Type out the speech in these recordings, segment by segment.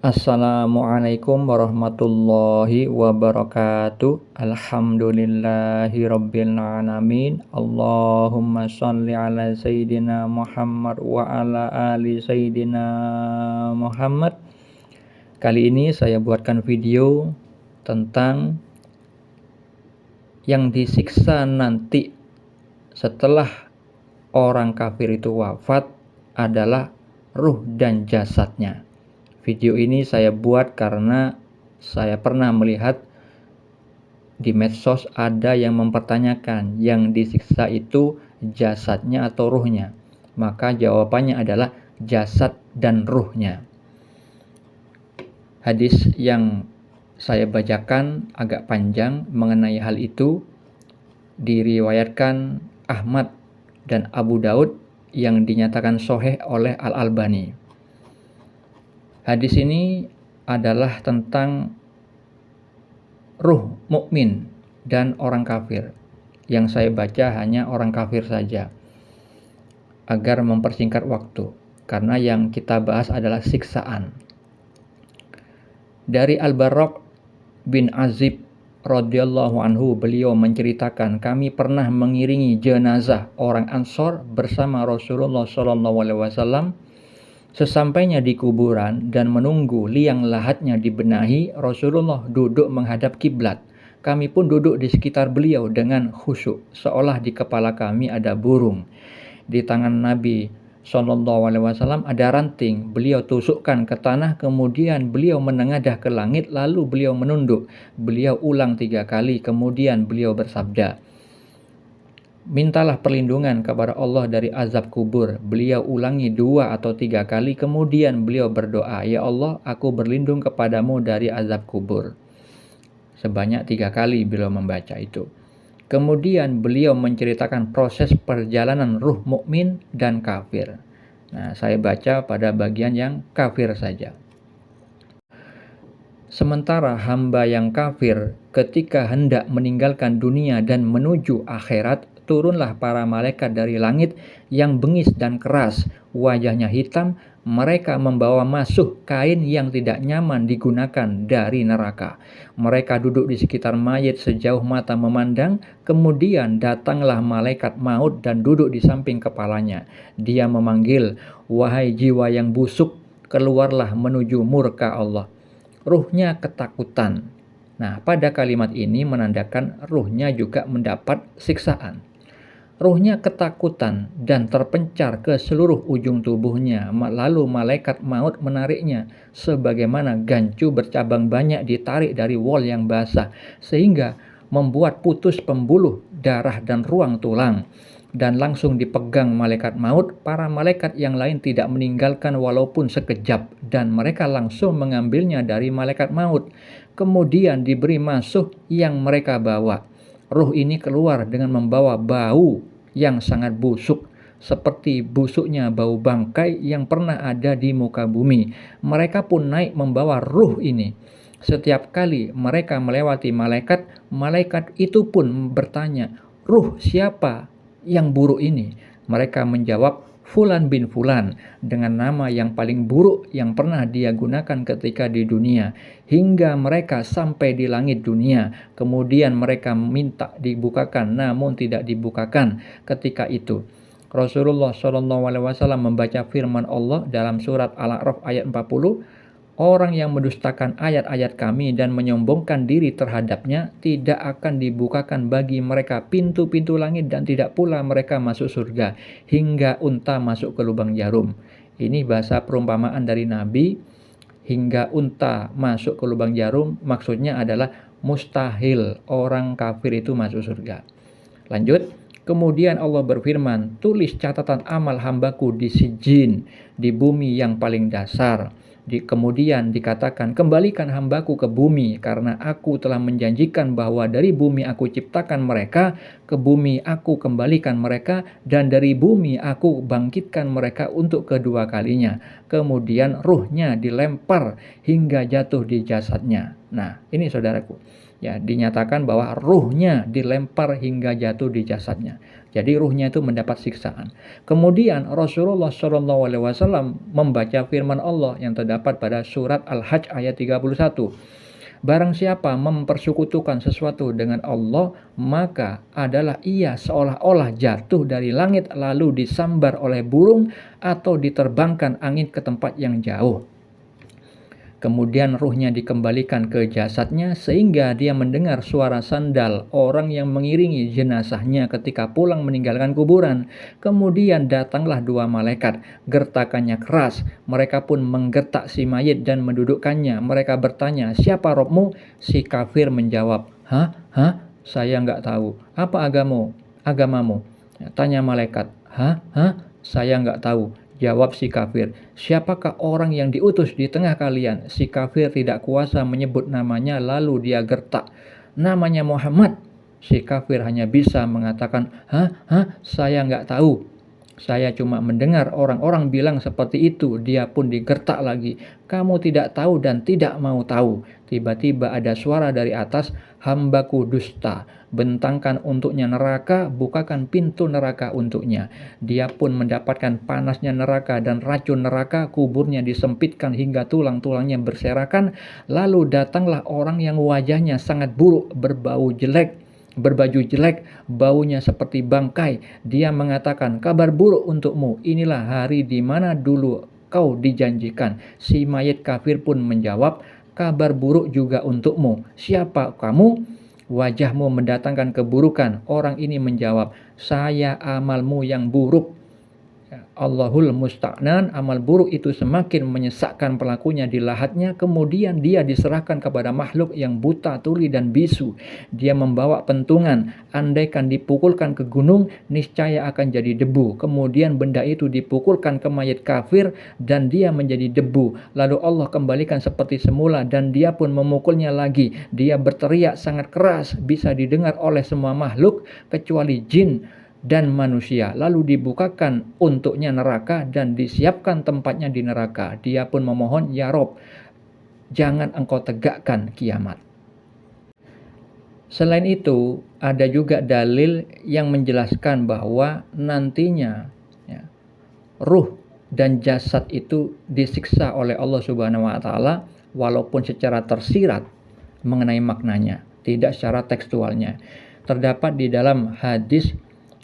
Assalamualaikum warahmatullahi wabarakatuh. Alhamdulillahi rabbil alamin. Allahumma sholli ala sayyidina Muhammad wa ala ali sayyidina Muhammad. Kali ini saya buatkan video tentang yang disiksa nanti setelah orang kafir itu wafat adalah ruh dan jasadnya. Video ini saya buat karena saya pernah melihat di medsos ada yang mempertanyakan yang disiksa itu jasadnya atau ruhnya. Maka jawabannya adalah jasad dan ruhnya. Hadis yang saya bacakan agak panjang mengenai hal itu, diriwayatkan Ahmad dan Abu Daud yang dinyatakan sahih oleh Al-Albani. Hadis ini adalah tentang ruh mukmin dan orang kafir. Yang saya baca hanya orang kafir saja agar mempersingkat waktu, karena yang kita bahas adalah siksaan. Dari Al-Barra bin Azib radhiyallahu anhu, beliau menceritakan, kami pernah mengiringi jenazah orang Ansor bersama Rasulullah SAW. Sesampainya di kuburan dan menunggu liang lahatnya dibenahi, Rasulullah duduk menghadap kiblat. Kami pun duduk di sekitar beliau dengan khusyuk, seolah di kepala kami ada burung. Di tangan Nabi SAW ada ranting, beliau tusukkan ke tanah, kemudian beliau menengadah ke langit, lalu beliau menunduk. Beliau ulang 3 kali, kemudian beliau bersabda, mintalah perlindungan kepada Allah dari azab kubur. Beliau ulangi 2 atau 3 kali, kemudian beliau berdoa, ya Allah, aku berlindung kepadamu dari azab kubur. Sebanyak 3 kali beliau membaca itu. Kemudian beliau menceritakan proses perjalanan ruh mukmin dan kafir. Nah, saya baca pada bagian yang kafir saja. Sementara hamba yang kafir ketika hendak meninggalkan dunia dan menuju akhirat, turunlah para malaikat dari langit yang bengis dan keras, wajahnya hitam, mereka membawa masuk kain yang tidak nyaman digunakan dari neraka. Mereka duduk di sekitar mayit sejauh mata memandang, kemudian datanglah malaikat maut dan duduk di samping kepalanya. Dia memanggil, wahai jiwa yang busuk, keluarlah menuju murka Allah. Ruhnya ketakutan. Nah, pada kalimat ini menandakan ruhnya juga mendapat siksaan. Ruhnya ketakutan dan terpencar ke seluruh ujung tubuhnya. Lalu malaikat maut menariknya, sebagaimana gancu bercabang banyak ditarik dari wol yang basah, sehingga membuat putus pembuluh darah dan ruang tulang. Dan langsung dipegang malaikat maut. Para malaikat yang lain tidak meninggalkan walaupun sekejap, dan mereka langsung mengambilnya dari malaikat maut. Kemudian diberi masuk yang mereka bawa. Ruh ini keluar dengan membawa bau yang sangat busuk, seperti busuknya bau bangkai yang pernah ada di muka bumi. Mereka pun naik membawa ruh ini. Setiap kali mereka melewati malaikat, malaikat itu pun bertanya, ruh siapa yang buruk ini? Mereka menjawab, Fulan bin Fulan, dengan nama yang paling buruk yang pernah dia gunakan ketika di dunia, hingga mereka sampai di langit dunia. Kemudian mereka minta dibukakan, namun tidak dibukakan. Ketika itu Rasulullah SAW membaca firman Allah dalam surat Al-A'raf ayat 40, orang yang mendustakan ayat-ayat kami dan menyombongkan diri terhadapnya, tidak akan dibukakan bagi mereka pintu-pintu langit dan tidak pula mereka masuk surga, hingga unta masuk ke lubang jarum. Ini bahasa perumpamaan dari Nabi, hingga unta masuk ke lubang jarum, maksudnya adalah mustahil orang kafir itu masuk surga. Lanjut. Kemudian Allah berfirman, tulis catatan amal hambaku di sijin, di bumi yang paling dasar. Kemudian dikatakan, kembalikan hambaku ke bumi, karena aku telah menjanjikan bahwa dari bumi aku ciptakan mereka, ke bumi aku kembalikan mereka, dan dari bumi aku bangkitkan mereka untuk kedua kalinya. Kemudian ruhnya dilempar hingga jatuh di jasadnya. Nah, ini saudaraku, ya, dinyatakan bahwa ruhnya dilempar hingga jatuh di jasadnya. Jadi ruhnya itu mendapat siksaan. Kemudian Rasulullah SAW membaca firman Allah yang terdapat pada surat Al-Hajj ayat 31. Barang siapa mempersekutukan sesuatu dengan Allah, maka adalah ia seolah-olah jatuh dari langit lalu disambar oleh burung atau diterbangkan angin ke tempat yang jauh. Kemudian ruhnya dikembalikan ke jasadnya sehingga dia mendengar suara sandal orang yang mengiringi jenazahnya ketika pulang meninggalkan kuburan. Kemudian datanglah dua malaikat, gertakannya keras. Mereka pun menggertak si mayit dan mendudukkannya. Mereka bertanya, "Siapa Robmu?" Si kafir menjawab, "Hah? Hah? Saya nggak tahu. Apa agamamu?" Tanya malaikat, "Hah? Hah? Saya nggak tahu." Jawab si kafir, "Siapakah orang yang diutus di tengah kalian?" Si kafir tidak kuasa menyebut namanya lalu dia gertak, "Namanya Muhammad." Si kafir hanya bisa mengatakan, "Hah? Hah? Saya nggak tahu. Saya cuma mendengar orang-orang bilang seperti itu." Dia pun digertak lagi, "Kamu tidak tahu dan tidak mau tahu." Tiba-tiba ada suara dari atas, "Hambaku dusta. Bentangkan untuknya neraka, bukakan pintu neraka untuknya." Dia pun mendapatkan panasnya neraka dan racun neraka, kuburnya disempitkan hingga tulang-tulangnya berserakan. Lalu datanglah orang yang wajahnya sangat buruk, berbaju jelek, baunya seperti bangkai. Dia mengatakan, "Kabar buruk untukmu, inilah hari di mana dulu kau dijanjikan." Si mayit kafir pun menjawab, "Kabar buruk juga untukmu. Siapa kamu?" Wajahmu mendatangkan keburukan. Orang ini menjawab, "Saya amalmu yang buruk." Allahul musta'nan, amal buruk itu semakin menyesakkan pelakunya di lahatnya, kemudian dia diserahkan kepada makhluk yang buta, tuli, dan bisu. Dia membawa pentungan, andaikan dipukulkan ke gunung, niscaya akan jadi debu. Kemudian benda itu dipukulkan ke mayat kafir, dan dia menjadi debu. Lalu Allah kembalikan seperti semula, dan dia pun memukulnya lagi. Dia berteriak sangat keras, bisa didengar oleh semua makhluk, kecuali jin dan manusia. Lalu dibukakan untuknya neraka dan disiapkan tempatnya di neraka. Dia pun memohon, "Ya Rob, jangan engkau tegakkan kiamat." Selain itu, ada juga dalil yang menjelaskan bahwa nantinya ya, ruh dan jasad itu disiksa oleh Allah Subhanahu wa taala walaupun secara tersirat mengenai maknanya, tidak secara tekstualnya. Terdapat di dalam hadis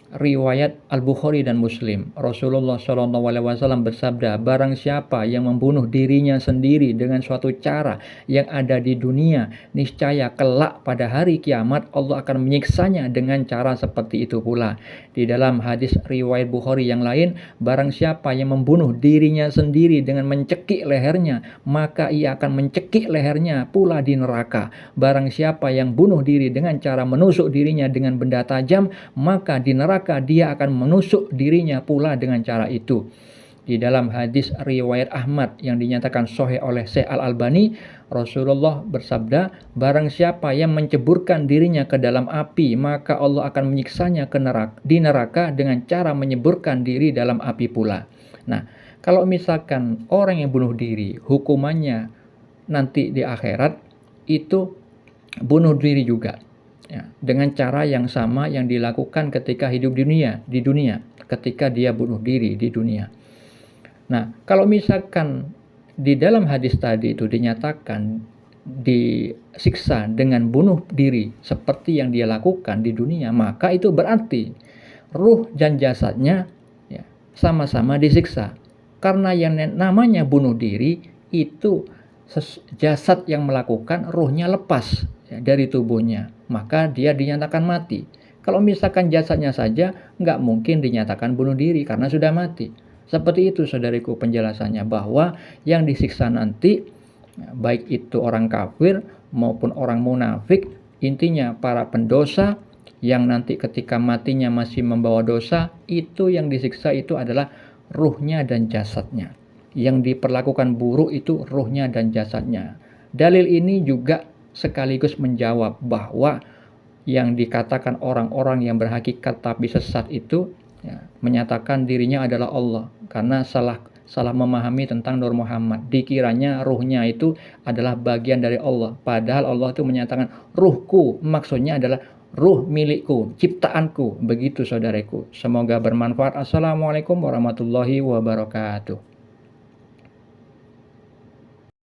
riwayat Al-Bukhari dan Muslim, Rasulullah SAW bersabda, "Barang siapa yang membunuh dirinya sendiri dengan suatu cara yang ada di dunia, niscaya kelak pada hari kiamat Allah akan menyiksanya dengan cara seperti itu pula." Di dalam hadis riwayat Bukhari yang lain, "Barang siapa yang membunuh dirinya sendiri dengan mencekik lehernya, maka ia akan mencekik lehernya pula di neraka. Barang siapa yang bunuh diri dengan cara menusuk dirinya dengan benda tajam, maka di neraka dia akan menusuk dirinya pula dengan cara itu." Di dalam hadis riwayat Ahmad yang dinyatakan sahih oleh Syekh Al-Albani, Rasulullah bersabda, "Barang siapa yang menceburkan dirinya ke dalam api, maka Allah akan menyiksanya di neraka dengan cara menyeburkan diri dalam api pula." Nah, kalau misalkan orang yang bunuh diri, hukumannya nanti di akhirat itu bunuh diri juga. Ya, dengan cara yang sama yang dilakukan ketika hidup di dunia, ketika dia bunuh diri di dunia. Nah, kalau misalkan di dalam hadis tadi itu dinyatakan disiksa dengan bunuh diri seperti yang dia lakukan di dunia, maka itu berarti ruh dan jasadnya ya, sama-sama disiksa. Karena yang namanya bunuh diri itu jasad yang melakukan, ruhnya lepas ya, dari tubuhnya, maka dia dinyatakan mati. Kalau misalkan jasadnya saja, nggak mungkin dinyatakan bunuh diri karena sudah mati. Seperti itu saudariku penjelasannya, bahwa yang disiksa nanti baik itu orang kafir maupun orang munafik, intinya para pendosa yang nanti ketika matinya masih membawa dosa, itu yang disiksa itu adalah ruhnya dan jasadnya. Yang diperlakukan buruk itu ruhnya dan jasadnya. Dalil ini juga sekaligus menjawab bahwa yang dikatakan orang-orang yang berhakikat tapi sesat itu ya, menyatakan dirinya adalah Allah karena salah memahami tentang Nur Muhammad. Dikiranya ruhnya itu adalah bagian dari Allah, padahal Allah itu menyatakan ruhku, maksudnya adalah ruh milikku, ciptaanku. Begitu saudaraku. Semoga bermanfaat. Assalamualaikum warahmatullahi wabarakatuh.